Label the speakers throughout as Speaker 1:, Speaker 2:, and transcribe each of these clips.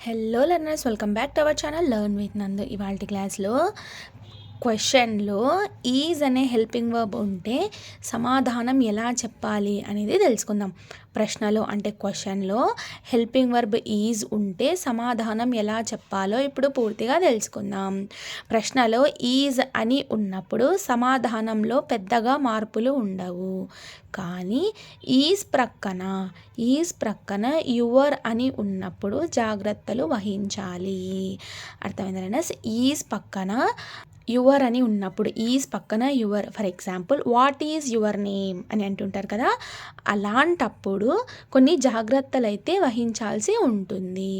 Speaker 1: Hello learners, welcome back to our channel learn with నందు. ఇవాళ క్లాస్లో క్వశ్చన్లో ఈజ్ అనే హెల్పింగ్ వర్బ్ ఉంటే సమాధానం ఎలా చెప్పాలి అనేది తెలుసుకుందాం. ప్రశ్నలో అంటే క్వశ్చన్లో హెల్పింగ్ వర్బ్ ఈజ్ ఉంటే సమాధానం ఎలా చెప్పాలో ఇప్పుడు పూర్తిగా తెలుసుకుందాం. ప్రశ్నలో ఈజ్ అని ఉన్నప్పుడు సమాధానంలో పెద్దగా మార్పులు ఉండవు. కానీ ఈజ్ ప్రక్కన యువర్ అని ఉన్నప్పుడు జాగ్రత్తలు వహించాలి. అర్థమైందా? ఈజ్ పక్కన యువర్ అని ఉన్నప్పుడు, ఈజ్ పక్కన your, for example what is your name అని అంటుంటారు కదా, అలాంటప్పుడు కొన్ని జాగ్రత్తలు అయితే వహించాల్సి ఉంటుంది.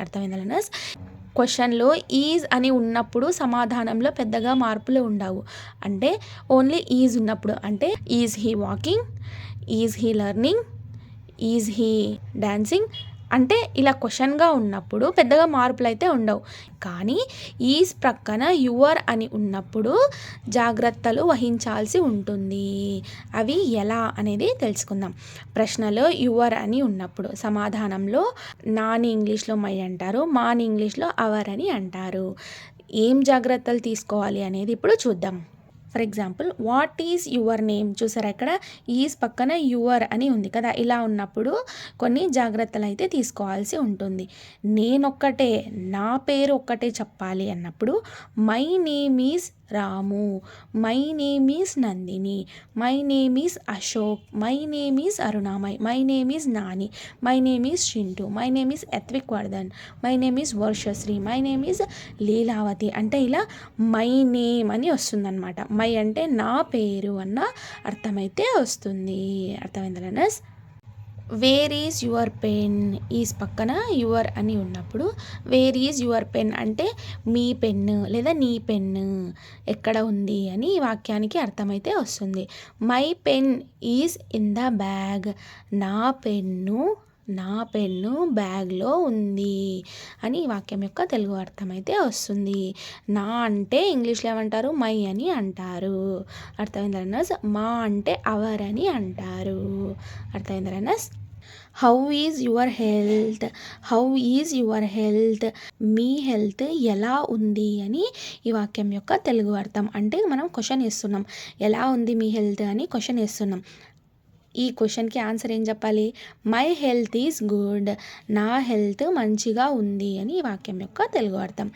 Speaker 1: అర్థమైందా? క్వశ్చన్లో ఈజ్ అని ఉన్నప్పుడు సమాధానంలో పెద్దగా మార్పులు ఉండవు. అంటే ఓన్లీ ఈజ్ ఉన్నప్పుడు, అంటే is he walking, is he learning, is he dancing, అంటే ఇలా క్వశ్చన్గా ఉన్నప్పుడు పెద్దగా మార్పులు అయితే ఉండవు. కానీ ఈజ్ ప్రక్కన యువర్ అని ఉన్నప్పుడు జాగ్రత్తలు వహించాల్సి ఉంటుంది. అవి ఎలా అనేది తెలుసుకుందాం. ప్రశ్నలో యువర్ అని ఉన్నప్పుడు సమాధానంలో నాని ఇంగ్లీష్లో మై అంటారు, మాని ఇంగ్లీష్లో అవర్ అని అంటారు. ఏం జాగ్రత్తలు తీసుకోవాలి అనేది ఇప్పుడు చూద్దాం. For example what is your name, చూసారా ఇక్కడ ఈజ్ పక్కన యువర్ అని ఉంది కదా, ఇలా ఉన్నప్పుడు కొన్ని జాగ్రత్తలు అయితే తీసుకోవాల్సి ఉంటుంది. నేనొక్కటే, నా పేరు ఒక్కటే చెప్పాలి అన్నప్పుడు my name is Ramu, my name is Nandini, my name is Ashok, my name is Aruna, my name is Nani, my name is Chintu, my name is Ethvik Vardhan, my name is Varshasri, my name is Leelavathi. అంటే ఇలా మై నేమ్ అని వస్తుందన్నమాట. మై అంటే నా పేరు అన్న అర్థమైతే వస్తుంది. అర్థమైందా? Where is your pen, is పక్కన యువర్ అని ఉన్నప్పుడు వేర్ ఈజ్ యువర్ పెన్ అంటే మీ పెన్ను లేదా నీ పెన్ను ఎక్కడ ఉంది అని ఈ వాక్యానికి అర్థమైతే వస్తుంది. My pen is in the bag, నా పెన్ను బ్యాగ్లో ఉంది అని ఈ వాక్యం యొక్క తెలుగు అర్థం అయితే వస్తుంది. నా అంటే ఇంగ్లీష్లో ఏమంటారు, మై అని అంటారు. అర్థమైందా? మా అంటే అవర్ అని అంటారు. అర్థమైందా? How is your health, me health ఎలా ఉంది అని ఈ వాక్యం యొక్క తెలుగు అర్థం. అంటే మనం క్వశ్చన్ వేస్తున్నాం, ఎలా ఉంది మీ హెల్త్ అని క్వశ్చన్ వేస్తున్నాం. ఈ క్వశ్చన్కి ఆన్సర్ ఏం చెప్పాలి, మై హెల్త్ ఈజ్ గుడ్, నా హెల్త్ మంచిగా ఉంది అని ఈ వాక్యం యొక్క తెలుగు అర్థం.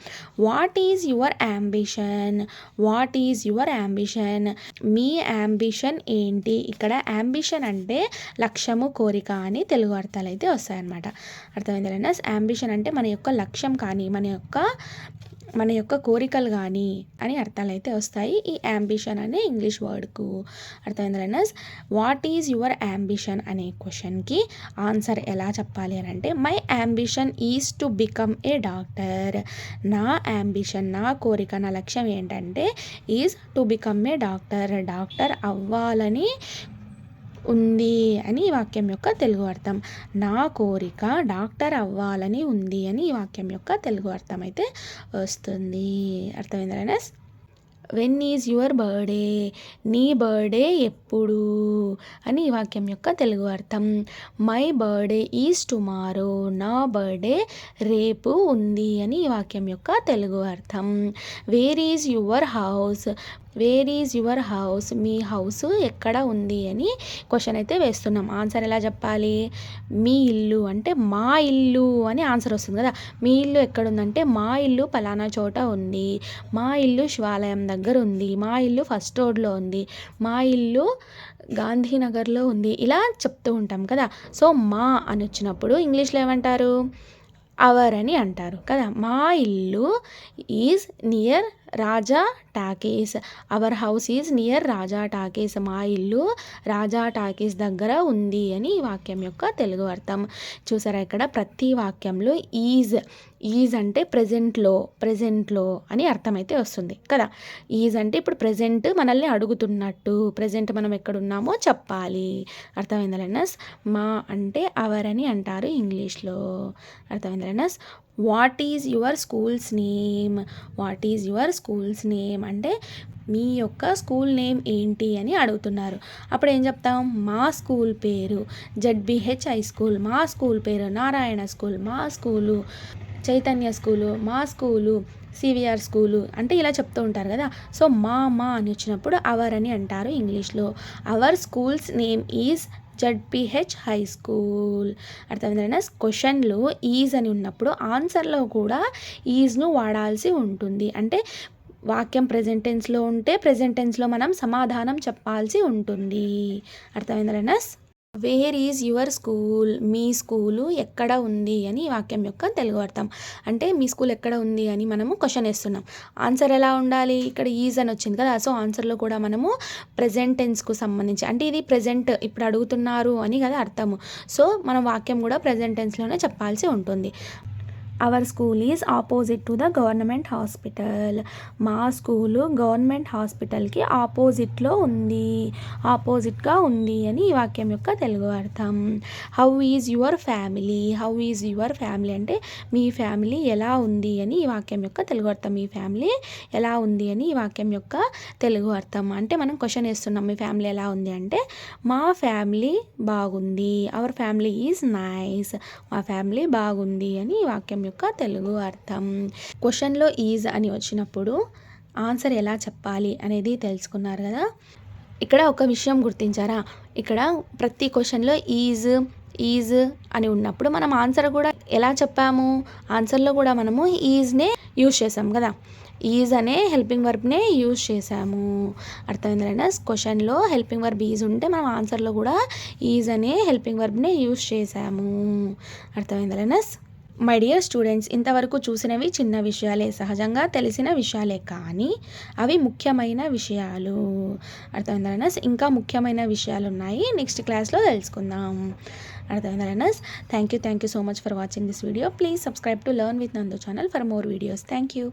Speaker 1: What is your ambition, me ambition ఏంటి. ఇక్కడ యాంబిషన్ అంటే లక్ష్యము, కోరిక అని తెలుగు అర్థాలు అయితే వస్తాయన్నమాట. అర్థమైందా? యాంబిషన్ అంటే మన యొక్క లక్ష్యం కానీ మన యొక్క కోరికలు కానీ అని అర్థాలు అయితే వస్తాయి ఈ యాంబిషన్ అనే ఇంగ్లీష్ వర్డ్కు. అర్థమైందా? వాట్ ఈజ్ యువర్ యాంబిషన్ అనే క్వశ్చన్కి ఆన్సర్ ఎలా చెప్పాలి అని అంటే my ambition is to become a doctor, నా యాంబిషన్, నా కోరిక, నా లక్ష్యం ఏంటంటే is to become a doctor అవ్వాలని ఉంది అని ఈ వాక్యం యొక్క తెలుగు అర్థం. నా కోరిక డాక్టర్ అవ్వాలని ఉంది అని ఈ వాక్యం యొక్క తెలుగు అర్థం అయితే వస్తుంది. అర్థమైందా? వెన్ ఈజ్ యువర్ బర్త్డే, నీ బర్త్డే ఎప్పుడు అని ఈ వాక్యం యొక్క తెలుగు అర్థం. మై బర్త్డే ఈజ్ టుమారో, నా బర్త్డే రేపు ఉంది అని ఈ వాక్యం యొక్క తెలుగు అర్థం. Where is your house, me house ఎక్కడ ఉంది అని క్వశ్చన్ అయితే వేస్తున్నాం. ఆన్సర్ ఎలా చెప్పాలి, మీ ఇల్లు అంటే మా ఇల్లు అని ఆన్సర్ వస్తుంది కదా. మీ ఇల్లు ఎక్కడుందంటే మా ఇల్లు పలానా చోట ఉంది, మా ఇల్లు శివాలయం దగ్గర ఉంది, మా ఇల్లు ఫస్ట్ రోడ్లో ఉంది, మా ఇల్లు గాంధీనగర్లో ఉంది, ఇలా చెప్తూ ఉంటాం కదా. సో మా అని వచ్చినప్పుడు ఇంగ్లీష్లో ఏమంటారు, అవర్ అని అంటారు కదా. మా ఇల్లు is near Raja talkies, our house is near Raja talkies, మా ఇల్లు రాజా టాకీస్ దగ్గర ఉంది అని ఈ వాక్యం యొక్క తెలుగు అర్థం. చూసారా ఇక్కడ ప్రతి వాక్యంలో ఈజ్ అంటే ప్రెజెంట్లో అని అర్థమైతే వస్తుంది కదా. ఈజ్ అంటే ఇప్పుడు ప్రెజెంట్ మనల్ని అడుగుతున్నట్టు, ప్రెజెంట్ మనం ఎక్కడున్నామో చెప్పాలి. అర్థమైందా? మా అంటే అవర్ అని అంటారు ఇంగ్లీష్లో. అర్థమైందా? What is your schools name అంటే మీ యొక్క స్కూల్ నేమ్ ఏంటి అని అడుగుతున్నారు. అప్పుడు ఏం చెప్తాం, మా స్కూల్ పేరు ZBH హై స్కూల్, మా స్కూల్ పేరు నారాయణ స్కూల్, మా స్కూలు చైతన్య స్కూలు, మా స్కూలు, సివిఆర్ స్కూలు అంటే ఇలా చెప్తూ ఉంటారు కదా. సో మా అని వచ్చినప్పుడు అవర్ అని అంటారు ఇంగ్లీష్లో. Hour schools name is ZPH high school. అర్థమైందా? క్వశ్చన్లో ఈజ్ అని ఉన్నప్పుడు ఆన్సర్లో కూడా ఈజ్ను వాడాల్సి ఉంటుంది. అంటే వాక్యం ప్రెజెంట్ టెన్స్లో ఉంటే ప్రెజెంట్ టెన్స్లో మనం సమాధానం చెప్పాల్సి ఉంటుంది. అర్థమైందా? Where is your school? Me school ఎక్కడ ఉంది అని ఈ వాక్యం యొక్క తెలుగు అర్థం. అంటే మీ స్కూల్ ఎక్కడ ఉంది అని మనము క్వశ్చన్ వేస్తున్నాం. ఆన్సర్ ఎలా ఉండాలి? ఇక్కడ ఈజ్ అని వచ్చింది కదా. సో ఆన్సర్లో కూడా మనము ప్రెజెంట్ టెన్స్కు సంబంధించి, అంటే ఇది ప్రెజెంట్ ఇప్పుడు అడుగుతున్నారు అని కదా అర్థము. సో మనం వాక్యం కూడా ప్రెజెంట్ టెన్స్లోనే చెప్పాల్సి ఉంటుంది. Our school is opposite to the government hospital. మా స్కూలు గవర్నమెంట్ హాస్పిటల్కి ఆపోజిట్లో ఉంది, ఆపోజిట్గా ఉంది అని ఈ వాక్యం యొక్క తెలుగు అర్థం. How is your family? How is your family అంటే మీ ఫ్యామిలీ ఎలా ఉంది అని ఈ వాక్యం యొక్క తెలుగు అర్థం. మీ ఫ్యామిలీ ఎలా ఉంది అని ఈ వాక్యం యొక్క తెలుగు అర్థం. అంటే మనం క్వశ్చన్ వేస్తున్నాం, మీ ఫ్యామిలీ ఎలా ఉంది అంటే మా ఫ్యామిలీ బాగుంది. Our family is nice. మా ఫ్యామిలీ బాగుంది అని ఈ వాక్యం యొక్క తెలుగు అర్థం. క్వశ్చన్లో ఈజ్ అని వచ్చినప్పుడు ఆన్సర్ ఎలా చెప్పాలి అనేది తెలుసుకున్నారు కదా. ఇక్కడ ఒక విషయం గుర్తించారా? ఇక్కడ ప్రతి క్వశ్చన్లో ఈజ్ అని ఉన్నప్పుడు మనం ఆన్సర్ కూడా ఎలా చెప్పాము? ఆన్సర్లో కూడా మనము ఈజ్నే యూజ్ చేసాం కదా. ఈజ్ అనే హెల్పింగ్ వర్బ్నే యూజ్ చేసాము. అర్థమైందా? క్వశ్చన్లో హెల్పింగ్ వర్బ్ ఈజ్ ఉంటే మనం ఆన్సర్లో కూడా ఈజ్ అనే హెల్పింగ్ వర్బ్నే యూజ్ చేసాము. అర్థమైందా? మై డియర్ స్టూడెంట్స్, ఇంతవరకు చూసినవి చిన్న విషయాలే, సహజంగా తెలిసిన విషయాలే, కానీ అవి ముఖ్యమైన విషయాలు. అర్థమైందా? ఇంకా ముఖ్యమైన విషయాలు ఉన్నాయి, నెక్స్ట్ క్లాస్లో తెలుసుకుందాం. అర్థమైందా? Thank you so much for watching this video. Please subscribe to learn with Nandu channel for more videos. Thank you.